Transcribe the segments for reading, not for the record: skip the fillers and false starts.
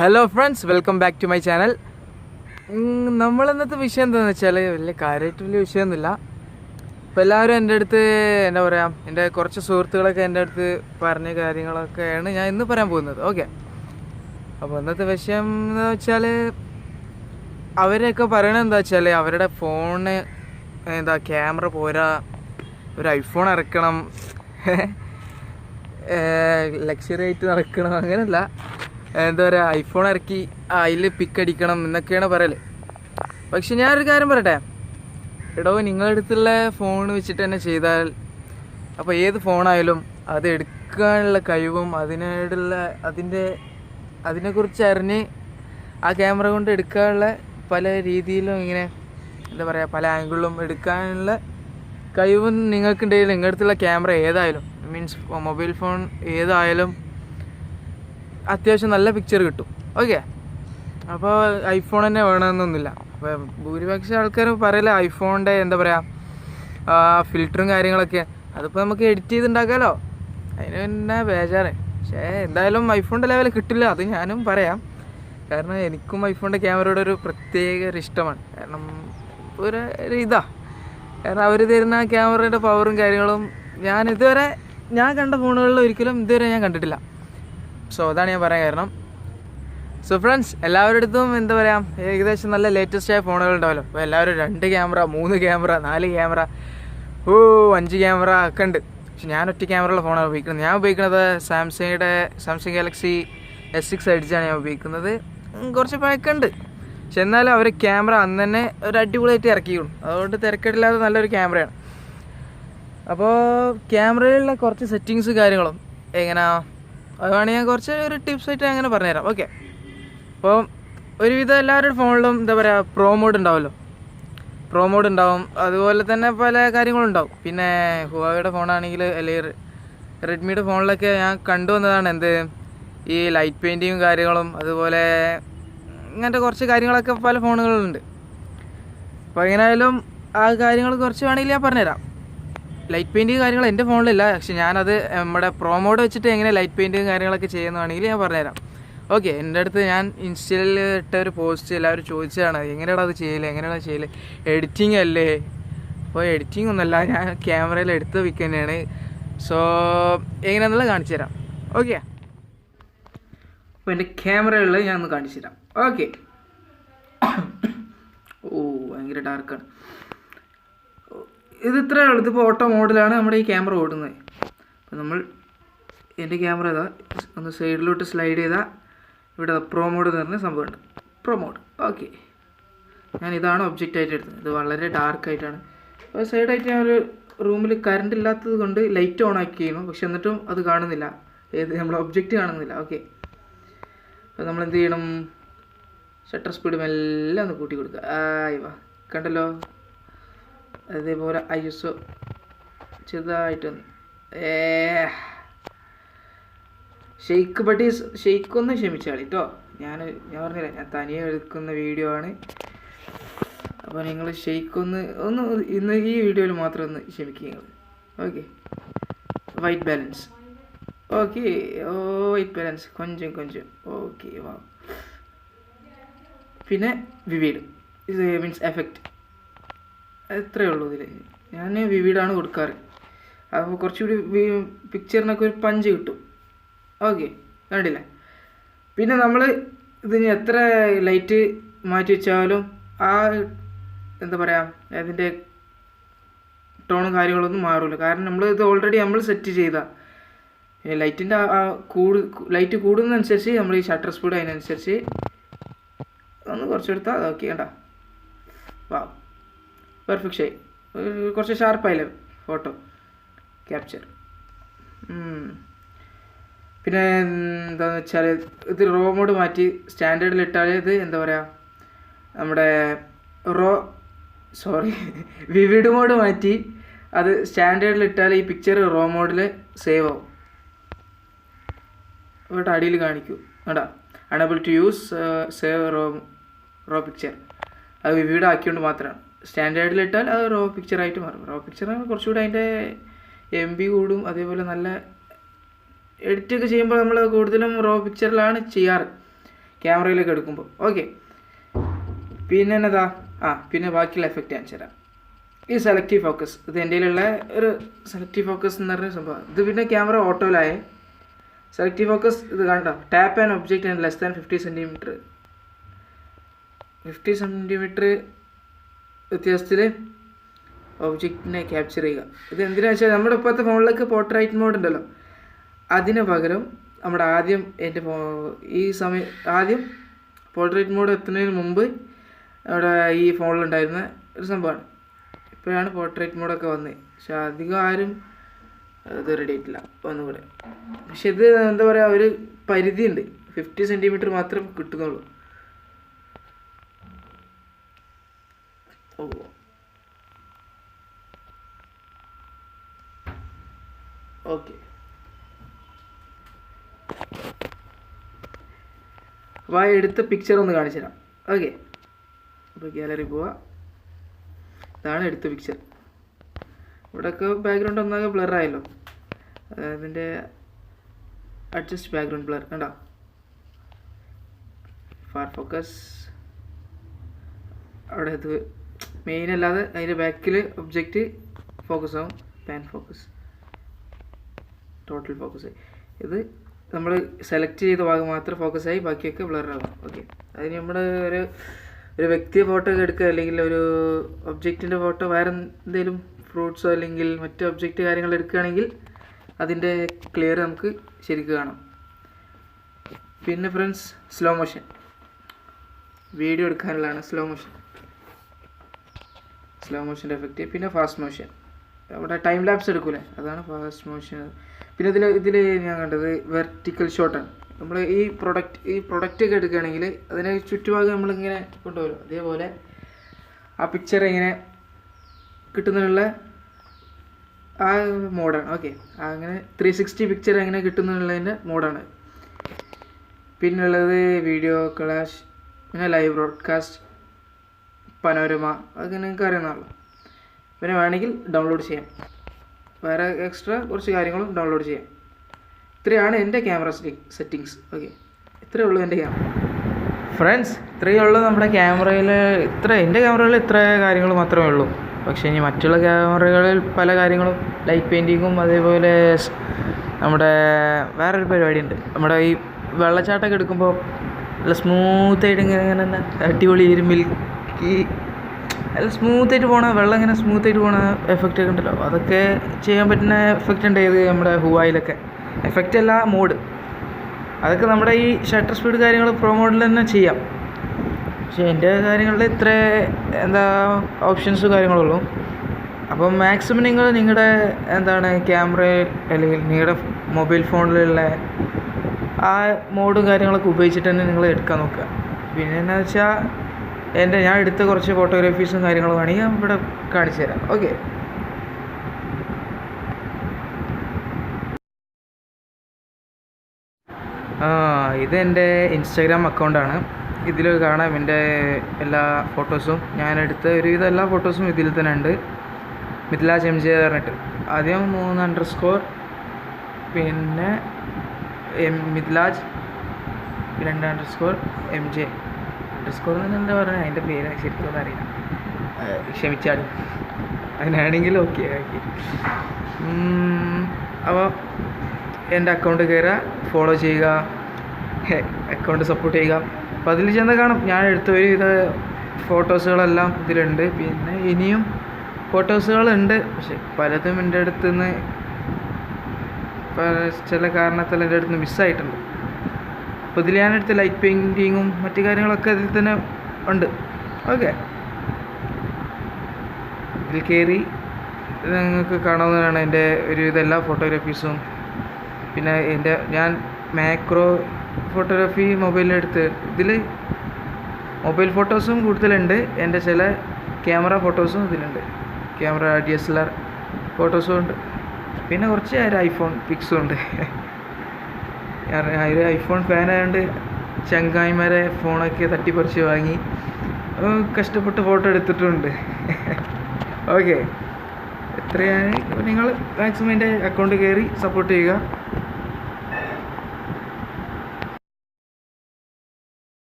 Hello friends, welcome back to my channel. നമ്മളിന്നത്തെ വിഷയം എന്താണെന്ന് വെച്ചാൽ വലിയ വിഷയമൊന്നുമില്ല. ഇപ്പോൾ എല്ലാവരും എൻ്റെ അടുത്ത് എന്താ പറയുക, എൻ്റെ കുറച്ച് സുഹൃത്തുക്കളൊക്കെ എൻ്റെ അടുത്ത് പറഞ്ഞ കാര്യങ്ങളൊക്കെയാണ് ഞാൻ ഇന്ന് പറയാൻ പോകുന്നത്. ഓക്കെ, അപ്പോൾ ഇന്നത്തെ വിഷയം എന്ന് വെച്ചാൽ അവരൊക്കെ പറയണത് എന്താ വെച്ചാൽ അവരുടെ ഫോണ് ക്യാമറ പോരാ, ഒരു ഐഫോൺ ഇറക്കണം, ലക്ഷറി ആയിട്ട് നടക്കണം, അങ്ങനെയല്ല, എന്താ പറയുക, ഐഫോൺ ഇറക്കി അതിൽ പിക്ക് അടിക്കണം എന്നൊക്കെയാണ് പറയൽ. പക്ഷെ ഞാനൊരു കാര്യം പറയട്ടെ, നിങ്ങളുടെ അടുത്തുള്ള ഫോൺ വെച്ചിട്ട് തന്നെ ചെയ്താൽ, അപ്പോൾ ഏത് ഫോണായാലും അത് എടുക്കാനുള്ള കഴിവും അതിനെക്കുറിച്ച് അറിഞ്ഞ് ആ ക്യാമറ കൊണ്ട് എടുക്കാനുള്ള പല രീതിയിലും ഇങ്ങനെ എന്താ പറയുക, പല ആംഗിളിലും എടുക്കാനുള്ള കഴിവും നിങ്ങൾക്കുണ്ടെങ്കിൽ നിങ്ങളുടെ അടുത്തുള്ള ക്യാമറ ഏതായാലും, മീൻസ് മൊബൈൽ ഫോൺ ഏതായാലും അത്യാവശ്യം നല്ല പിക്ചർ കിട്ടും. ഓക്കെ, അപ്പോൾ ഐഫോൺ തന്നെ വേണമെന്നൊന്നുമില്ല. അപ്പോൾ ഭൂരിപക്ഷം ആൾക്കാരും പറയില്ല ഐഫോണിൻ്റെ എന്താ പറയുക, ഫിൽറ്ററും കാര്യങ്ങളൊക്കെ അതിപ്പോൾ നമുക്ക് എഡിറ്റ് ചെയ്തുണ്ടാക്കാമല്ലോ, അതിന് പിന്നെ ബേജാറ്. പക്ഷേ എന്തായാലും ഐഫോണിൻ്റെ ലെവൽ കിട്ടില്ല, അത് ഞാനും പറയാം. കാരണം എനിക്കും ഐഫോണിൻ്റെ ക്യാമറയുടെ ഒരു പ്രത്യേക ഒരു ഇഷ്ടമാണ്. കാരണം കാരണം അവർ തരുന്ന ക്യാമറയുടെ പവറും കാര്യങ്ങളും ഞാൻ കണ്ട ഫോണുകളിൽ ഒരിക്കലും ഇതുവരെ ഞാൻ കണ്ടിട്ടില്ല. സോ അതാണ് ഞാൻ പറയാൻ കാരണം. സോ ഫ്രണ്ട്സ്, എല്ലാവരുടെ അടുത്തും എന്താ പറയുക, ഏകദേശം നല്ല ലേറ്റസ്റ്റ് ആയ ഫോണുകൾ ഉണ്ടാവല്ലോ. അപ്പോൾ എല്ലാവരും 2 ക്യാമറ, 3 ക്യാമറ, 4 ക്യാമറ, 5 ക്യാമറ ഒക്കെ ഉണ്ട്. പക്ഷെ ഞാൻ ഒറ്റ ക്യാമറയുള്ള ഫോണാണ് ഉപയോഗിക്കുന്നത്. ഞാൻ ഉപയോഗിക്കുന്നത് സാംസങ് ഗാലക്സി S6 Edge ഞാൻ ഉപയോഗിക്കുന്നത്. കുറച്ച് പഴക്കമുണ്ട്, പക്ഷെ എന്നാലും അവർ ക്യാമറ അന്ന് തന്നെ ഒരു അടിപൊളിയായിട്ട് ഇറക്കിയിരുന്നു. അതുകൊണ്ട് തിരക്കേടില്ലാതെ നല്ലൊരു ക്യാമറയാണ്. അപ്പോൾ ക്യാമറയിലുള്ള കുറച്ച് സെറ്റിങ്സ് കാര്യങ്ങളും എങ്ങനെയാ, അതുകൊണ്ട് ഞാൻ കുറച്ച് ഒരു ടിപ്സായിട്ട് അങ്ങനെ പറഞ്ഞുതരാം. ഓക്കെ, അപ്പോൾ ഒരുവിധം എല്ലാവരുടെ ഫോണിലും എന്താ പറയുക, പ്രോ മോഡ് ഉണ്ടാവും, അതുപോലെ തന്നെ പല കാര്യങ്ങളുണ്ടാവും. പിന്നെ ഹുവാവയുടെ ഫോണാണെങ്കിൽ, അല്ലെങ്കിൽ റെഡ്മിയുടെ ഫോണിലൊക്കെ ഞാൻ കണ്ടുവന്നതാണ് ഈ ലൈറ്റ് പെയിൻറ്റിങ്ങും കാര്യങ്ങളും, അതുപോലെ ഇങ്ങനത്തെ കുറച്ച് കാര്യങ്ങളൊക്കെ പല ഫോണുകളുണ്ട്. അപ്പോൾ എങ്ങനെയായാലും ആ കാര്യങ്ങൾ കുറച്ച് വേണമെങ്കിൽ ഞാൻ പറഞ്ഞുതരാം. ലൈറ്റ് പെയിൻറ്റിങ് കാര്യങ്ങൾ എൻ്റെ ഫോണിലില്ല, പക്ഷെ ഞാനത് നമ്മുടെ പ്രോ മോഡ് വെച്ചിട്ട് എങ്ങനെ ലൈറ്റ് പെയിൻറ്റിങ് കാര്യങ്ങളൊക്കെ ചെയ്യുന്നതാണെങ്കിൽ ഞാൻ പറഞ്ഞുതരാം. ഓക്കെ, എൻ്റെ അടുത്ത് ഞാൻ ഇൻസ്റ്റയിൽ ഇട്ട ഒരു പോസ്റ്റ് എല്ലാവരും ചോദിച്ചതാണ്, എങ്ങനെയാണ് അത് ചെയ്യല്, എഡിറ്റിംഗ് അല്ലേ? അപ്പോൾ എഡിറ്റിംഗ് ഒന്നുമല്ല, ഞാൻ ക്യാമറയിൽ എടുത്ത് വയ്ക്കുക തന്നെയാണ്. സോ എങ്ങനെയാണെന്നുള്ളത് കാണിച്ചു തരാം. ഓക്കെ, അപ്പോൾ എൻ്റെ ക്യാമറകളിൽ ഞാൻ ഒന്ന് കാണിച്ചു തരാം. ഓക്കെ, ഭയങ്കര ഡാർക്കാണ് ഇത്. ഇത്രയേ ഉള്ളൂ. ഇതിപ്പോൾ ഓട്ടോ മോഡിലാണ് നമ്മുടെ ഈ ക്യാമറ ഓടുന്നത്. അപ്പോൾ എൻ്റെ ക്യാമറ ഒന്ന് സൈഡിലോട്ട് സ്ലൈഡ് ചെയ്താൽ ഇവിടെ പ്രോ മോഡ് എന്ന് പറഞ്ഞ സംഭവമുണ്ട്. Pro mode. ഓക്കെ, ഇതാണ് ഒബ്ജക്റ്റായിട്ട് എടുത്തത്. ഇത് വളരെ ഡാർക്കായിട്ടാണ്. അപ്പോൾ സൈഡായിട്ട് ഞാൻ ഒരു റൂമിൽ കറണ്ട് ഇല്ലാത്തത് കൊണ്ട് ലൈറ്റ് ഓൺ ആക്കി ചെയ്യുന്നു, പക്ഷെ എന്നിട്ടും അത് കാണുന്നില്ല, നമ്മുടെ ഒബ്ജക്റ്റ് കാണുന്നില്ല. ഓക്കെ, അപ്പോൾ നമ്മൾ എന്ത് ചെയ്യണം, ഷട്ടർ സ്പീഡ് മെല്ലെ ഒന്ന് കൂട്ടി കൊടുക്കുക. കണ്ടല്ലോ, അതേപോലെ ISO ചെറുതായിട്ടൊന്ന് ഷെയ്ക്കൊന്ന് ക്ഷമിച്ചാളി കേട്ടോ. ഞാൻ പറഞ്ഞില്ല, ഞാൻ തനിയെ എടുക്കുന്ന വീഡിയോ ആണ്. അപ്പോൾ നിങ്ങൾ ഷെയ്ക്കൊന്ന് ഇന്ന് ഈ വീഡിയോയിൽ മാത്രം ഒന്ന് ക്ഷമിക്കുക. Okay, white balance. Okay, white balance കൊഞ്ചം. ഓക്കെ, വാ. പിന്നെ വിവിഡ്, ഇത് മീൻസ് എഫക്റ്റ്. എത്രയേ ഉള്ളൂ ഇതിൽ. ഞാൻ വിവിഡാണ് കൊടുക്കാറ്. അപ്പോൾ കുറച്ചുകൂടി പിക്ചറിനൊക്കെ ഒരു പഞ്ച് കിട്ടും. ഓക്കെ, കണ്ടില്ലേ? പിന്നെ നമ്മൾ ഇതിന് എത്ര ലൈറ്റ് മാറ്റി വെച്ചാലും എന്താ പറയുക, അതിൻ്റെ ടോണും കാര്യങ്ങളൊന്നും മാറില്ല. കാരണം ഇത് ഓൾറെഡി നമ്മൾ സെറ്റ് ചെയ്ത ലൈറ്റിൻ്റെ ലൈറ്റ് കൂടുന്നതനുസരിച്ച് നമ്മൾ ഈ ഷട്ടർ സ്പീഡ് അതിനനുസരിച്ച് ഒന്ന് കുറച്ചെടുത്താൽ അതൊക്കെ കണ്ട. വാ, പെർഫെക്റ്റ് ആയി. കുറച്ച് ഷാർപ്പായില്ലേ ഫോട്ടോ ക്യാപ്ചർ. പിന്നെ എന്താണെന്ന് വെച്ചാൽ ഇത് റോ മോഡ് മാറ്റി സ്റ്റാൻഡേർഡിൽ ഇട്ടാൽ ഇത് എന്താ പറയുക, നമ്മുടെ വിവിഡ് മോഡ് മാറ്റി അത് സ്റ്റാൻഡേർഡിൽ ഇട്ടാൽ ഈ പിക്ചർ റോ മോഡിൽ സേവ് ആവും. ഇവിടെ അടിയിൽ കാണിക്കൂ, കേട്ടോ, enable to use save raw picture. അത് വിവിഡ് ആക്കിക്കൊണ്ട് മാത്രമാണ്. സ്റ്റാൻഡേർഡിലിട്ടാൽ അത് റോ പിക്ചറായിട്ട് മാറും. റോ പിക്ചറാണ് കുറച്ചുകൂടി അതിൻ്റെ MB കൂടും. അതേപോലെ നല്ല എഡിറ്റൊക്കെ ചെയ്യുമ്പോൾ നമ്മൾ കൂടുതലും റോ പിക്ചറിലാണ് ചെയ്യാറ്. ക്യാമറയിലേക്ക് എടുക്കുമ്പോൾ. ഓക്കെ, പിന്നെ എന്നതാ പിന്നെ ബാക്കിയുള്ള എഫക്റ്റ് കാണിച്ചു തരാം. ഈ സെലക്റ്റീവ് ഫോക്കസ്, ഇത് എൻ്റെ കയ്യിലുള്ള ഒരു സെലക്റ്റീവ് ഫോക്കസ് എന്ന് പറഞ്ഞ സംഭവം. ഇത് പിന്നെ ക്യാമറ ഓട്ടോയിലായേ. സെലക്റ്റീവ് ഫോക്കസ് ഇത് കണ്ടോ, tap and object and less than 50 centimetre വ്യത്യാസത്തിൽ ഒബ്ജക്റ്റിനെ ക്യാപ്ചർ ചെയ്യുക. ഇത് എന്തിനാണെന്ന് വെച്ചാൽ നമ്മുടെ ഇപ്പോഴത്തെ ഫോണിലേക്ക് പോർട്രേറ്റ് മോഡ് ഉണ്ടല്ലോ, അതിന് പകരം നമ്മുടെ ആദ്യം പോർട്രേറ്റ് മോഡ് എത്തുന്നതിന് മുമ്പ് അവിടെ ഈ ഫോണിലുണ്ടായിരുന്ന ഒരു സംഭവമാണ്. ഇപ്പോഴാണ് പോർട്രേറ്റ് മോഡൊക്കെ വന്നത്. പക്ഷെ അധികം ആരും ഇത് റെഡി ആയിട്ടില്ല ഒന്നുകൂടെ. പക്ഷെ ഇത് എന്താ പറയുക, ഒരു പരിധിയുണ്ട്, 50 സെൻറ്റിമീറ്റർ മാത്രം കിട്ടുന്നുള്ളൂ. ഓക്കെ, അപ്പോൾ എടുത്ത പിക്ചർ ഒന്ന് കാണിച്ചു തരാം. ഓക്കെ, അപ്പോൾ ഗാലറി പോവാം. ഇതാണ് എടുത്ത പിക്ചർ. ഇവിടെയൊക്കെ ബാക്ക്ഗ്രൗണ്ട് ഒന്നാകെ ബ്ലറായല്ലോ. അതിൻ്റെ അഡ്ജസ്റ്റ് ബാക്ക്ഗ്രൗണ്ട് ബ്ലർ കണ്ടോ, ഫാർ ഫോക്കസ് അവിടെ. ഇത് മെയിൻ അല്ലാതെ അതിൻ്റെ ബാക്കിൽ ഒബ്ജക്റ്റ് ഫോക്കസ് ആവും. Pan focus, total focus. ഇത് നമ്മൾ സെലക്ട് ചെയ്ത ഭാഗം മാത്രം ഫോക്കസായി, ബാക്കിയൊക്കെ ബ്ലറാകും. ഓക്കെ, അതിന് നമ്മൾ ഒരു വ്യക്തിയെ ഫോട്ടോ ഒക്കെ എടുക്കുക, അല്ലെങ്കിൽ ഒരു ഒബ്ജക്റ്റിൻ്റെ ഫോട്ടോ, വേറെ എന്തെങ്കിലും ഫ്രൂട്ട്സോ അല്ലെങ്കിൽ മറ്റ് ഒബ്ജക്റ്റ് കാര്യങ്ങൾ എടുക്കുകയാണെങ്കിൽ അതിൻ്റെ ക്ലിയർ നമുക്ക് ശരിക്കും കാണാം. പിന്നെ ഫ്രണ്ട്സ്, സ്ലോ മോഷൻ വീഡിയോ എടുക്കാനുള്ളതാണ് സ്ലോ മോഷൻ്റെ എഫക്റ്റ്. പിന്നെ ഫാസ്റ്റ് മോഷൻ, അവിടെ ടൈം ലാപ്സ് എടുക്കൂലേ, അതാണ് ഫാസ്റ്റ് മോഷൻ. പിന്നെ ഇതിൽ ഞാൻ കണ്ടത് വെർട്ടിക്കൽ ഷോട്ടാണ്. നമ്മൾ ഈ പ്രൊഡക്റ്റ് ഒക്കെ എടുക്കുകയാണെങ്കിൽ അതിനെ ചുറ്റുഭാഗം നമ്മളിങ്ങനെ കൊണ്ടുവരും, അതേപോലെ ആ പിക്ചർ ഇങ്ങനെ കിട്ടുന്നതിനുള്ള ആ മോഡാണ്. ഓക്കെ, അങ്ങനെ 360 പിക്ചർ എങ്ങനെ കിട്ടുന്നതിൻ്റെ മോഡാണ്. പിന്നുള്ളത് വീഡിയോ ക്ലാഷ്, പിന്നെ ലൈവ് ബ്രോഡ്കാസ്റ്റ്, പനോരമ, അതൊക്കെ നിങ്ങൾക്ക് അറിയുന്നതാണല്ലോ. പിന്നെ വേണമെങ്കിൽ ഡൗൺലോഡ് ചെയ്യാം, വേറെ എക്സ്ട്രാ കുറച്ച് കാര്യങ്ങളും ഡൗൺലോഡ് ചെയ്യാം. ഇത്രയാണ് എൻ്റെ ക്യാമറ സെറ്റിങ്സ്. ഓക്കെ, ഇത്രയേ ഉള്ളൂ എൻ്റെ ക്യാമറ. ഫ്രണ്ട്സ്, ഇത്രയേ ഉള്ളൂ നമ്മുടെ ക്യാമറയിൽ. എൻ്റെ ക്യാമറയിൽ ഇത്ര കാര്യങ്ങൾ മാത്രമേ ഉള്ളൂ. പക്ഷേ ഇനി മറ്റുള്ള ക്യാമറകളിൽ പല കാര്യങ്ങളും, ലൈറ്റ് പെയിൻറ്റിങ്ങും, അതേപോലെ നമ്മുടെ വേറൊരു പരിപാടിയുണ്ട്. നമ്മുടെ ഈ വെള്ളച്ചാട്ടമൊക്കെ എടുക്കുമ്പോൾ നല്ല സ്മൂത്തായിട്ട് ഇങ്ങനെ അടിപൊളി മിൽക്കി നല്ല സ്മൂത്തായിട്ട് പോകണ വെള്ളം, ഇങ്ങനെ സ്മൂത്തായിട്ട് പോകണ എഫക്റ്റ് ഒക്കെ ഉണ്ടല്ലോ, അതൊക്കെ ചെയ്യാൻ പറ്റുന്ന എഫക്റ്റ് ഉണ്ട് ഇത് നമ്മുടെ ഹുവായിലൊക്കെ. എഫക്റ്റ് അല്ല, മോഡ്. അതൊക്കെ നമ്മുടെ ഈ ഷട്ടർ സ്പീഡ് കാര്യങ്ങൾ പ്രോ മോഡിൽ തന്നെ ചെയ്യാം. പക്ഷേ എൻ്റെ കാര്യങ്ങളിൽ ഇത്ര ഓപ്ഷൻസ് കാര്യങ്ങളുള്ളൂ. അപ്പം മാക്സിമം നിങ്ങളുടെ ക്യാമറ അല്ലെങ്കിൽ നിങ്ങളുടെ മൊബൈൽ ഫോണിലുള്ള ആ മോഡും കാര്യങ്ങളൊക്കെ ഉപയോഗിച്ചിട്ട് തന്നെ നിങ്ങൾ എടുക്കാൻ നോക്കുക. പിന്നെ എന്താ വെച്ചാൽ ഞാൻ എടുത്ത കുറച്ച് ഫോട്ടോഗ്രാഫീസും കാര്യങ്ങളും വേണമെങ്കിൽ ഞാൻ ഇവിടെ കാണിച്ചു തരാം. ഓക്കെ, ഇതെൻ്റെ ഇൻസ്റ്റാഗ്രാം അക്കൗണ്ടാണ്. ഇതിൽ കാണാം എൻ്റെ എല്ലാ ഫോട്ടോസും. ഞാൻ എടുത്ത ഒരുവിധം എല്ലാ ഫോട്ടോസും ഇതിൽ തന്നെ ഉണ്ട്. മിഥിലാജ് MJ പറഞ്ഞിട്ട് ആദ്യം 3_, പിന്നെ മിഥിലാജ് 2_ MJ _ എന്ന് എന്താ പറയുക, അതിൻ്റെ പേര് ശരിക്കും അറിയില്ല, ക്ഷമിച്ചാലും. അങ്ങനെയാണെങ്കിൽ ഓക്കെ. അപ്പോൾ എൻ്റെ അക്കൗണ്ട് കയറുക, ഫോളോ ചെയ്യുക, അക്കൗണ്ട് സപ്പോർട്ട് ചെയ്യുക. അപ്പോൾ അതിൽ ചെന്ന് കാണും ഞാൻ എടുത്ത ഒരുവിധ ഫോട്ടോസുകളെല്ലാം ഇതിലുണ്ട്. പിന്നെ ഇനിയും ഫോട്ടോസുകളുണ്ട്, പക്ഷെ പലതും എൻ്റെ അടുത്ത് നിന്ന് ചില കാരണത്താൽ എൻ്റെ അടുത്ത് നിന്ന് മിസ്സായിട്ടുണ്ട്. അപ്പോൾ ഇതിൽ ഞാനെടുത്ത ലൈറ്റ് പെയിൻറ്റിങ്ങും മറ്റു കാര്യങ്ങളൊക്കെ അതിൽ തന്നെ ഉണ്ട്. ഓക്കെ, ഇതിൽ കയറി നിങ്ങൾക്ക് കാണാവുന്നതാണ് എൻ്റെ ഒരുവിധം എല്ലാ ഫോട്ടോഗ്രാഫീസും. പിന്നെ ഞാൻ മാക്രോ ഫോട്ടോഗ്രാഫി മൊബൈലിലെടുത്ത്, ഇതിൽ മൊബൈൽ ഫോട്ടോസും കൂടുതലുണ്ട്, എൻ്റെ ചില ക്യാമറ ഫോട്ടോസും ഇതിലുണ്ട്, ക്യാമറ DSLR ഫോട്ടോസും ഉണ്ട്. പിന്നെ കുറച്ച് ഐഫോൺ പിക്സും ഉണ്ട്. ഞാൻ ഒരു ഐഫോൺ ഫാനായതുകൊണ്ട് ചങ്ങായിമാരെ ഫോണൊക്കെ തട്ടിപ്പറിച്ച് വാങ്ങി കഷ്ടപ്പെട്ട് ഫോട്ടോ എടുത്തിട്ടുണ്ട്. ഓക്കെ, എത്രയാണ്. നിങ്ങൾ മാക്സിമം എൻ്റെ അക്കൗണ്ട് കയറി സപ്പോർട്ട് ചെയ്യുക.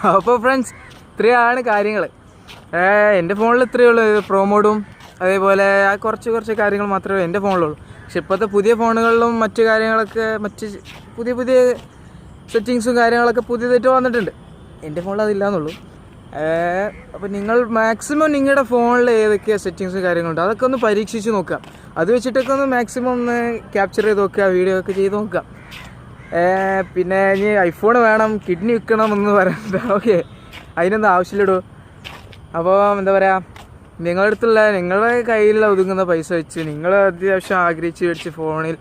അപ്പോൾ ഫ്രണ്ട്സ് ഇത്രയാണ് കാര്യങ്ങൾ. എൻ്റെ ഫോണിൽ ഇത്രയേ ഉള്ളൂ. പ്രൊമോഡും അതേപോലെ കുറച്ച് കാര്യങ്ങൾ മാത്രമേ എൻ്റെ ഫോണിലുള്ളൂ. പക്ഷെ ഇപ്പോഴത്തെ പുതിയ ഫോണുകളിലും മറ്റു കാര്യങ്ങളൊക്കെ പുതിയ സെറ്റിങ്സും കാര്യങ്ങളൊക്കെ പുതിയതായിട്ട് വന്നിട്ടുണ്ട്. എൻ്റെ ഫോണിൽ അതില്ലാന്നുള്ളൂ. അപ്പോൾ നിങ്ങൾ മാക്സിമം നിങ്ങളുടെ ഫോണിൽ ഏതൊക്കെ സെറ്റിങ്സും കാര്യങ്ങളുണ്ട് അതൊക്കെ ഒന്ന് പരീക്ഷിച്ച് നോക്കുക. അത് വെച്ചിട്ടൊക്കെ ഒന്ന് മാക്സിമം ഒന്ന് ക്യാപ്ചർ ചെയ്ത് നോക്കുക, വീഡിയോ ഒക്കെ ചെയ്ത് നോക്കുക. പിന്നെ ഇനി ഐഫോൺ വേണം, കിഡ്നി വിൽക്കണം എന്ന് പറയണ്ട. ഓക്കെ, അതിനൊന്നും ആവശ്യമില്ലടൂ. അപ്പോൾ എന്താ പറയുക, നിങ്ങളുടെ കയ്യിൽ ഒതുങ്ങുന്ന പൈസ വെച്ച് നിങ്ങൾ അത്യാവശ്യം ആഗ്രഹിച്ച് മേടിച്ച് ഫോണിൽ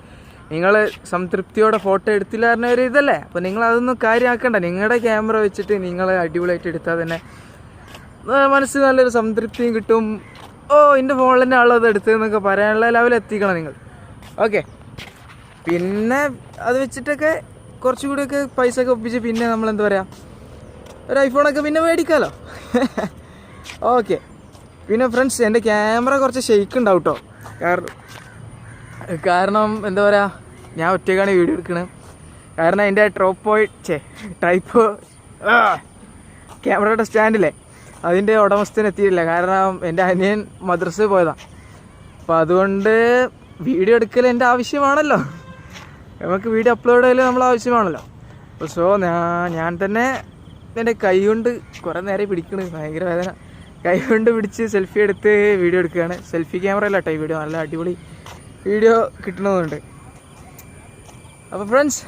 നിങ്ങൾ സംതൃപ്തിയോടെ ഫോട്ടോ എടുത്തില്ല പറഞ്ഞ ഒരു ഇതല്ലേ. അപ്പോൾ നിങ്ങൾ അതൊന്നും കാര്യമാക്കണ്ട. നിങ്ങളുടെ ക്യാമറ വെച്ചിട്ട് നിങ്ങൾ അടിപൊളിയായിട്ട് എടുത്താൽ തന്നെ മനസ്സിൽ നല്ലൊരു സംതൃപ്തിയും കിട്ടും. എൻ്റെ ഫോണിൽ തന്നെ ആളത് എടുത്തതെന്നൊക്കെ പറയാനുള്ള ലെവലെത്തിക്കണം നിങ്ങൾ. ഓക്കെ, പിന്നെ അത് വെച്ചിട്ടൊക്കെ കുറച്ചുകൂടിയൊക്കെ പൈസ ഒക്കെ ഒപ്പിച്ച് പിന്നെ നമ്മളെന്താ പറയുക, ഒരു ഐഫോണൊക്കെ പിന്നെ മേടിക്കാമല്ലോ. ഓക്കെ, പിന്നെ ഫ്രണ്ട്സ് എൻ്റെ ക്യാമറ കുറച്ച് ഷെയ്ക്ക് ഉണ്ടാവും കേട്ടോ. കാരണം എന്താ പറയുക, ഞാൻ ഒറ്റയ്ക്കാണ് വീഡിയോ എടുക്കുന്നത്. കാരണം എൻ്റെ ട്രൈപ്പോ ക്യാമറയുടെ സ്റ്റാൻഡില്ലേ അതിൻ്റെ ഉടമസ്ഥന് എത്തിയിട്ടില്ല. കാരണം എൻ്റെ അനിയൻ മദ്രസയിൽ പോയതാണ്. അപ്പോൾ അതുകൊണ്ട് വീഡിയോ എടുക്കൽ എൻ്റെ ആവശ്യമാണല്ലോ, നമുക്ക് വീഡിയോ അപ്ലോഡ് ചെയ്യൽ നമ്മൾ ആവശ്യമാണല്ലോ. അപ്പോൾ ഞാൻ തന്നെ എൻ്റെ കൈ കൊണ്ട് കുറേ നേരം പിടിക്കണ്, ഭയങ്കര വേദന. കൈ കൊണ്ട് പിടിച്ച് സെൽഫി എടുത്ത് വീഡിയോ എടുക്കുകയാണ്. സെൽഫി ക്യാമറ അല്ല കേട്ടോ ഈ വീഡിയോ, നല്ല അടിപൊളി വീഡിയോ കിട്ടണമെന്നുണ്ട്. അപ്പോൾ ഫ്രണ്ട്സ്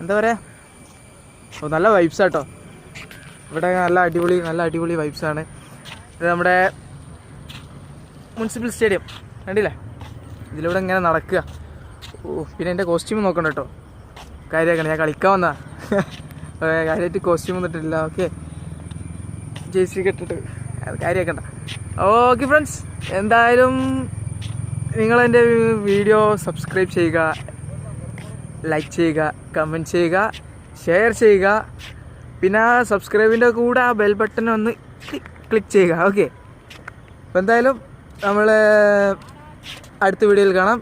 എന്താ പറയുക, നല്ല വൈബ്സാട്ടോ ഇവിടെ. നല്ല അടിപൊളി വൈബ്സാണ്. ഇത് നമ്മുടെ മുനിസിപ്പൽ സ്റ്റേഡിയം കണ്ടില്ലേ, ഇതിലൂടെ ഇങ്ങനെ നടക്കുക. പിന്നെ എൻ്റെ കോസ്റ്റ്യൂം നോക്കണ്ട കേട്ടോ, കാര്യമാക്കണം. ഞാൻ കളിക്കാൻ വന്നതാ, കാര്യമായിട്ട് കോസ്റ്റ്യൂം വന്നിട്ടില്ല. ഓക്കെ, ജേഴ്സി കെട്ടിട്ട് അത് കാര്യമാക്കണ്ട. ഓക്കെ ഫ്രണ്ട്സ്, എന്തായാലും നിങ്ങളെൻ്റെ വീഡിയോ സബ്സ്ക്രൈബ് ചെയ്യുക, ലൈക്ക് ചെയ്യുക, കമൻറ്റ് ചെയ്യുക, ഷെയർ ചെയ്യുക. പിന്നെ സബ്സ്ക്രൈബിൻ്റെ കൂടെ ആ ബെൽ ബട്ടൺ ഒന്ന് ക്ലിക്ക് ചെയ്യുക. ഓക്കെ, അപ്പോൾ എന്തായാലും നമ്മൾ അടുത്ത വീഡിയോയിൽ കാണാം.